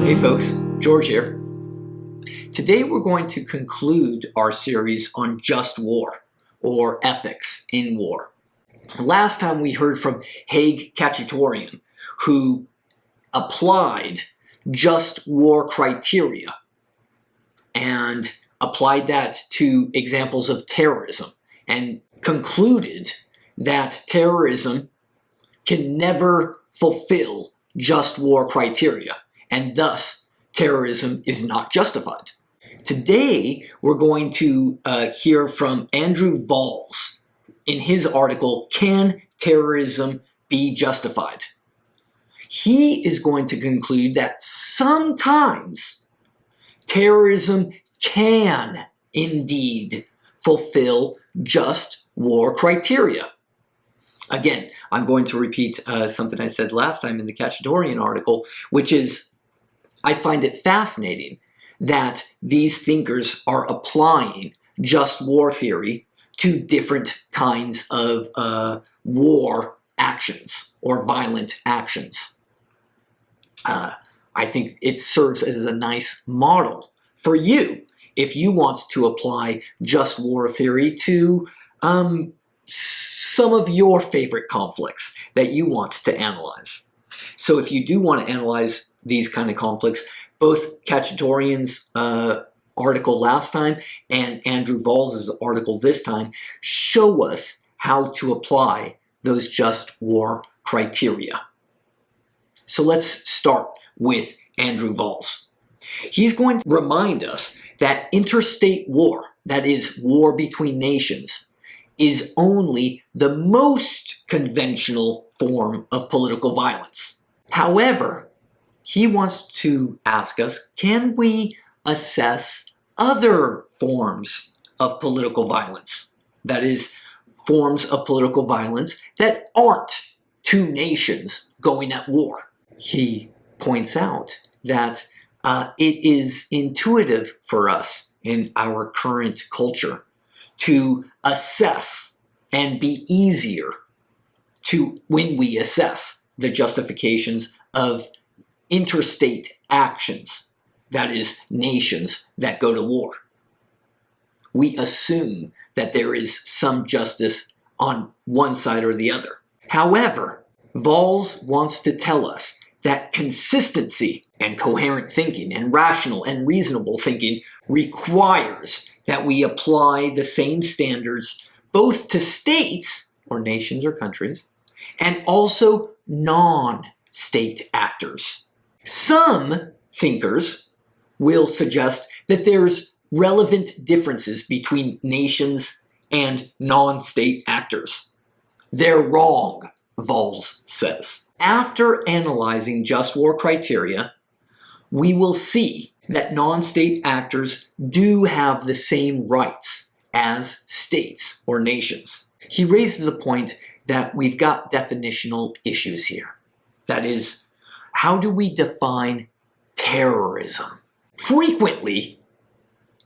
Hey folks, George here. Today we're going to conclude our series on just war, or ethics in war. Last time we heard from Haig Khatchatorian, who applied just war criteria and applied that to examples of terrorism and concluded that terrorism can never fulfill just war criteria, and thus terrorism is not justified. Today, we're going to hear from Andrew Valls in his article, Can Terrorism Be Justified? He is going to conclude that sometimes terrorism can indeed fulfill just war criteria. Again, I'm going to repeat something I said last time in the Khatchatorian article, which is, I find it fascinating that these thinkers are applying just war theory to different kinds of war actions or violent actions. I think it serves as a nice model for you if you want to apply just war theory to some of your favorite conflicts that you want to analyze. So if you do want to analyze these kind of conflicts, both Khatchatorian's article last time and Andrew Valls' article this time show us how to apply those just war criteria. So let's start with Andrew Valls. He's going to remind us that interstate war, that is, war between nations, is only the most conventional form of political violence. However, he wants to ask us, can we assess other forms of political violence? That is, forms of political violence that aren't two nations going at war. He points out that it is intuitive for us in our current culture to assess and be easier to, when we assess the justifications of interstate actions, that is, nations that go to war. We assume that there is some justice on one side or the other. However, Valls wants to tell us that consistency and coherent thinking and rational and reasonable thinking requires that we apply the same standards both to states, or nations or countries, and also non-state actors. Some thinkers will suggest that there's relevant differences between nations and non-state actors. They're wrong, Valls says. After analyzing just war criteria, we will see that non-state actors do have the same rights as states or nations. He raises the point that we've got definitional issues here. That is, how do we define terrorism? Frequently,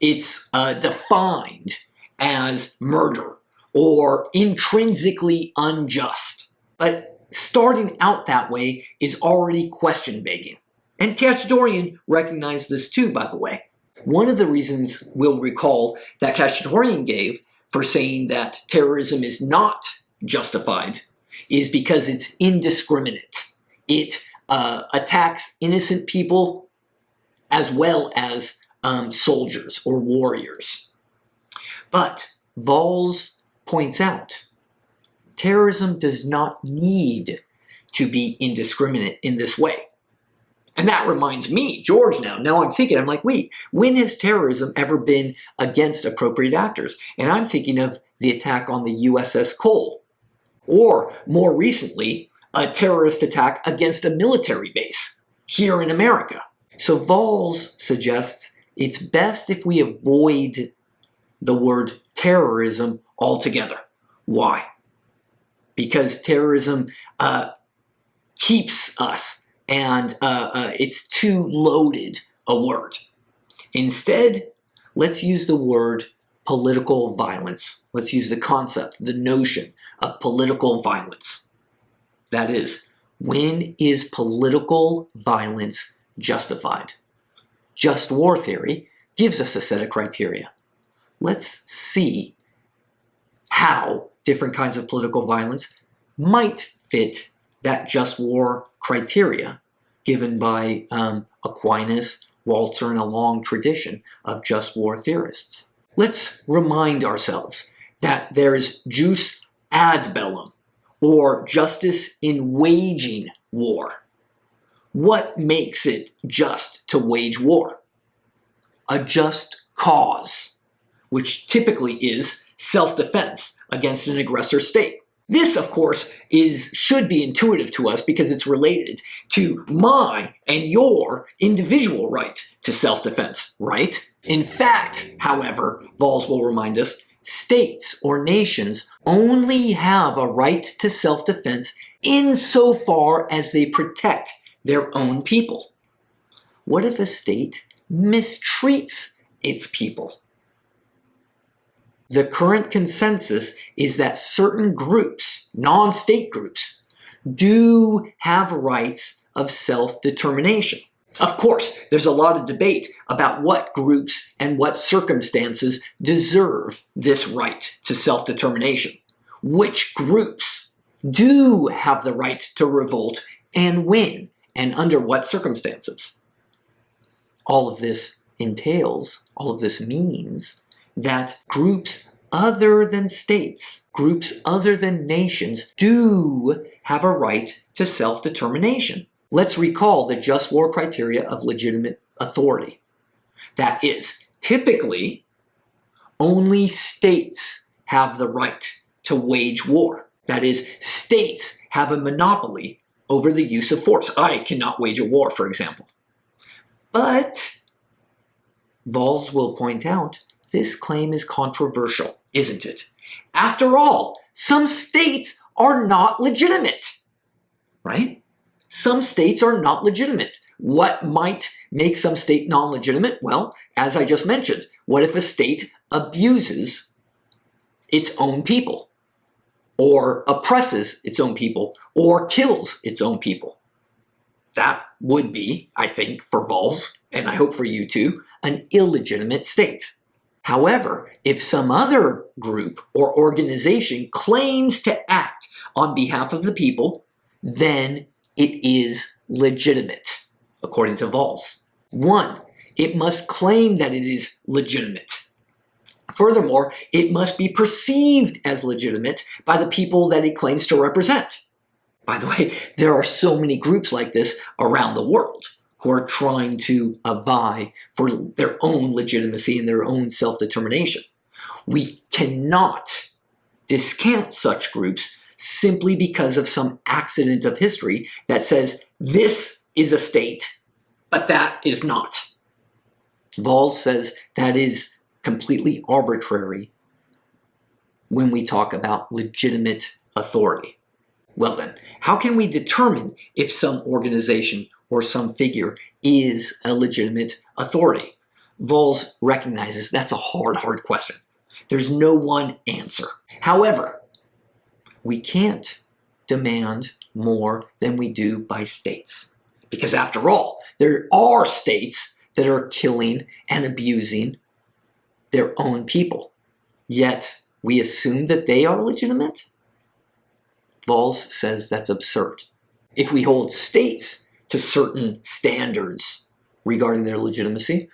it's defined as murder or intrinsically unjust. But starting out that way is already question-begging. And Khatchatorian recognized this too, by the way. One of the reasons we'll recall that Khatchatorian gave for saying that terrorism is not justified is because it's indiscriminate. It attacks innocent people as well as soldiers or warriors. But Valls points out terrorism does not need to be indiscriminate in this way. And that reminds me, George, now I'm thinking, I'm like, wait, when has terrorism ever been against appropriate actors? And I'm thinking of the attack on the USS Cole, or more recently, a terrorist attack against a military base here in America. So Valls suggests it's best if we avoid the word terrorism altogether. Why? Because terrorism keeps us, and it's too loaded a word. Instead, let's use the word political violence. Let's use the concept, the notion of political violence. That is, when is political violence justified. Just war theory gives us a set of criteria. Let's see how different kinds of political violence might fit that just war criteria given by Aquinas, Walzer, and a long tradition of just war theorists. Let's remind ourselves that there is jus ad bellum, or justice in waging war. What makes it just to wage war? A just cause, which typically is self-defense against an aggressor state. This, of course, should be intuitive to us because it's related to my and your individual right to self-defense, right? In fact, however, Valls will remind us, states or nations only have a right to self-defense insofar as they protect their own people. What if a state mistreats its people? The current consensus is that certain groups, non-state groups, do have rights of self-determination. Of course, there's a lot of debate about what groups and what circumstances deserve this right to self-determination. Which groups do have the right to revolt and win, and under what circumstances? All of this means that groups other than states, groups other than nations, do have a right to self-determination. Let's recall the just war criteria of legitimate authority. That is, typically, only states have the right to wage war. That is, states have a monopoly over the use of force. I cannot wage a war, for example. But Valls will point out this claim is controversial, isn't it? After all, some states are not legitimate, right? Some states are not legitimate. What might make some state non-legitimate? Well, as I just mentioned, what if a state abuses its own people, or oppresses its own people, or kills its own people? That would be, I think, for Valls, and I hope for you too, an illegitimate state. However, if some other group or organization claims to act on behalf of the people, then it is legitimate, according to Valls. 1, it must claim that it is legitimate. Furthermore, it must be perceived as legitimate by the people that it claims to represent. By the way, there are so many groups like this around the world who are trying to vie for their own legitimacy and their own self-determination. We cannot discount such groups simply because of some accident of history that says this is a state, but that is not. Valls says that is completely arbitrary when we talk about legitimate authority. Well then, how can we determine if some organization or some figure is a legitimate authority? Valls recognizes that's a hard question. There's no one answer. However, we can't demand more than we do by states. Because after all, there are states that are killing and abusing their own people. Yet, we assume that they are legitimate? Valls says that's absurd. If we hold states to certain standards regarding their legitimacy,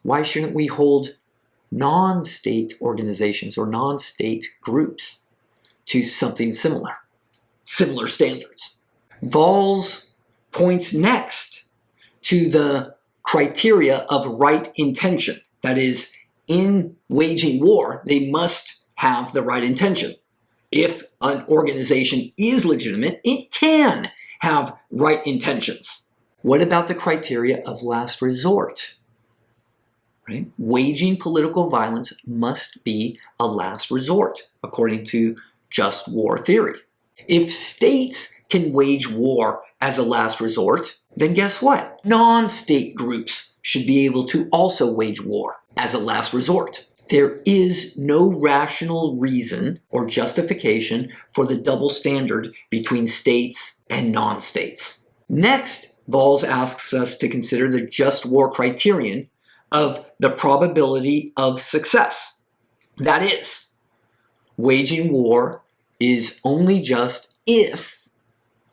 why shouldn't we hold non-state organizations or non-state groups to something similar standards? Valls points next to the criteria of right intention. That is, in waging war, they must have the right intention. If an organization is legitimate, it can have right intentions. What about the criteria of last resort? Right? Waging political violence must be a last resort, according to just war theory. If states can wage war as a last resort, then guess what? Non-state groups should be able to also wage war as a last resort. There is no rational reason or justification for the double standard between states and non-states. Next, Valls asks us to consider the just war criterion of the probability of success. That is, waging war is only just if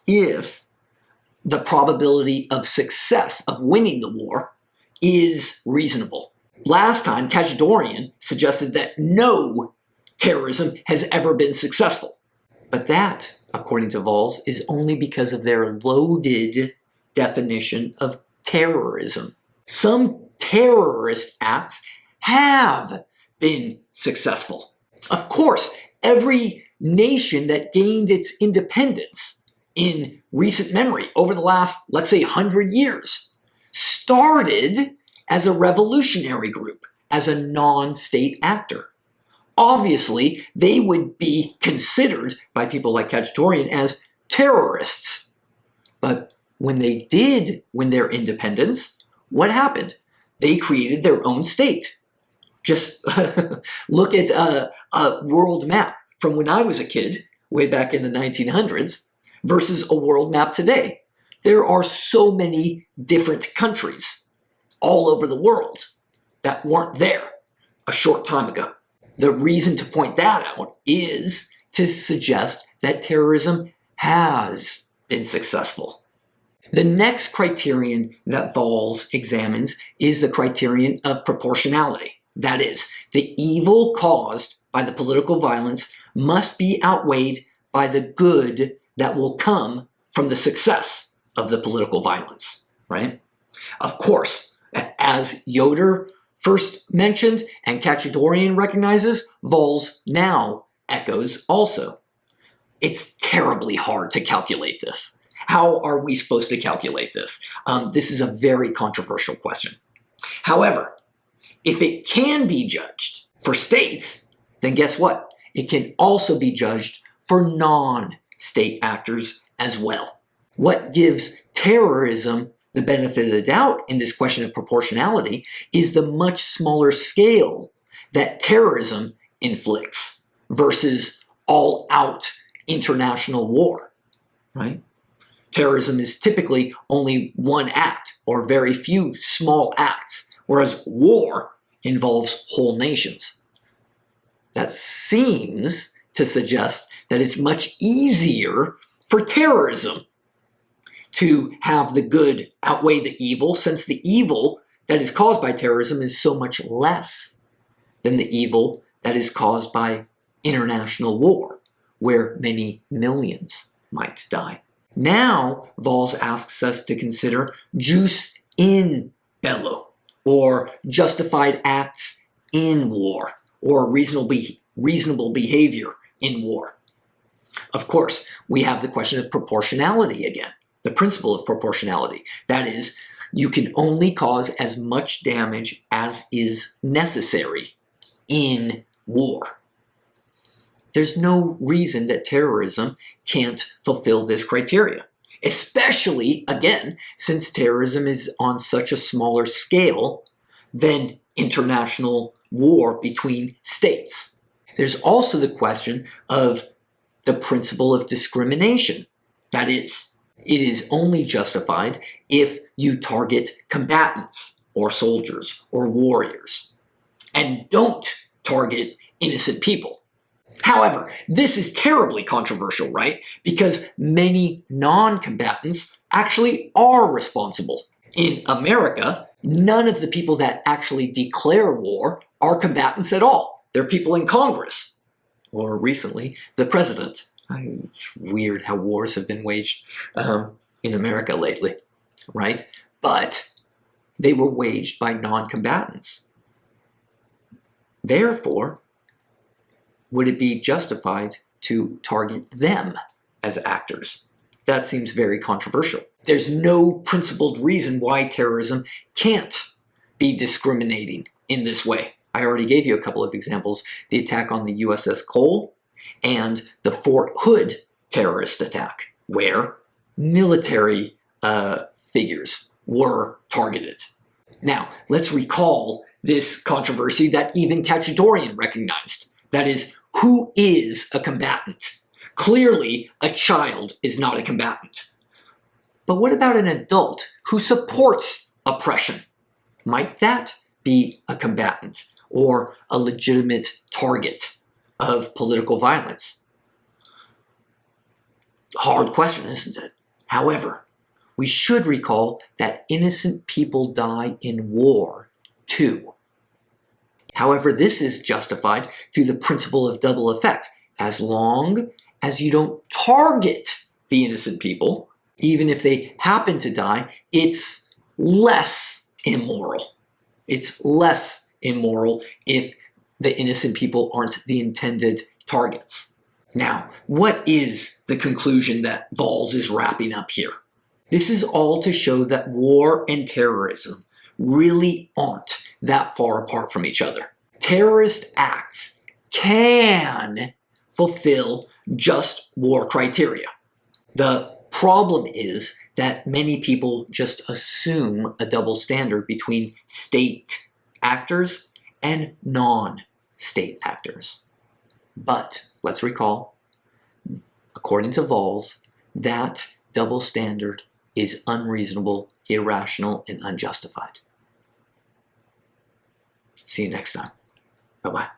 the probability of success of winning the war is reasonable. Last time, Kachadorian suggested that no terrorism has ever been successful. But that, according to Valls, is only because of their loaded definition of terrorism. Some terrorist acts have been successful. Of course, every nation that gained its independence in recent memory over the last, let's say, 100 years started as a revolutionary group, as a non-state actor. Obviously, they would be considered by people like Kachadorian as terrorists. But when they did win their independence, what happened? They created their own state. Just look at a world map from when I was a kid, way back in the 1900s, versus a world map today. There are so many different countries all over the world that weren't there a short time ago. The reason to point that out is to suggest that terrorism has been successful. The next criterion that Valls examines is the criterion of proportionality. That is, the evil caused by the political violence must be outweighed by the good that will come from the success of the political violence, right? Of course, as Yoder first mentioned and Kachadorian recognizes, Valls now echoes also. It's terribly hard to calculate this. How are we supposed to calculate this? This is a very controversial question. However, if it can be judged for states, then guess what? It can also be judged for non-state actors as well. What gives terrorism the benefit of the doubt in this question of proportionality is the much smaller scale that terrorism inflicts versus all-out international war, right? Terrorism is typically only one act or very few small acts, whereas war involves whole nations. That seems to suggest that it's much easier for terrorism to have the good outweigh the evil, since the evil that is caused by terrorism is so much less than the evil that is caused by international war, where many millions might die. Now, Valls asks us to consider jus in bello, or justified acts in war, or reasonable behavior in war. Of course, we have the question of proportionality again, the principle of proportionality. That is, you can only cause as much damage as is necessary in war. There's no reason that terrorism can't fulfill this criteria, especially, again, since terrorism is on such a smaller scale than international war between states. There's also the question of the principle of discrimination. That is, it is only justified if you target combatants or soldiers or warriors and don't target innocent people. However, this is terribly controversial, right? Because many non-combatants actually are responsible. In America, none of the people that actually declare war are combatants at all. They're people in Congress, or recently, the president. It's weird how wars have been waged in America lately, right? But they were waged by non-combatants. Therefore, would it be justified to target them as actors? That seems very controversial. There's no principled reason why terrorism can't be discriminating in this way. I already gave you a couple of examples, the attack on the USS Cole and the Fort Hood terrorist attack, where military figures were targeted. Now, let's recall this controversy that even Kachadorian recognized. That is, who is a combatant? Clearly, a child is not a combatant. But what about an adult who supports oppression? Might that be a combatant or a legitimate target of political violence? Hard question, isn't it? However, we should recall that innocent people die in war too. However, this is justified through the principle of double effect. As long as you don't target the innocent people, even if they happen to die, it's less immoral. It's less immoral if the innocent people aren't the intended targets. Now, what is the conclusion that Valls is wrapping up here? This is all to show that war and terrorism really aren't that far apart from each other. Terrorist acts can fulfill just war criteria. The problem is that many people just assume a double standard between state actors and non-state actors. But let's recall, according to Valls, that double standard is unreasonable, irrational, and unjustified. See you next time. Bye-bye.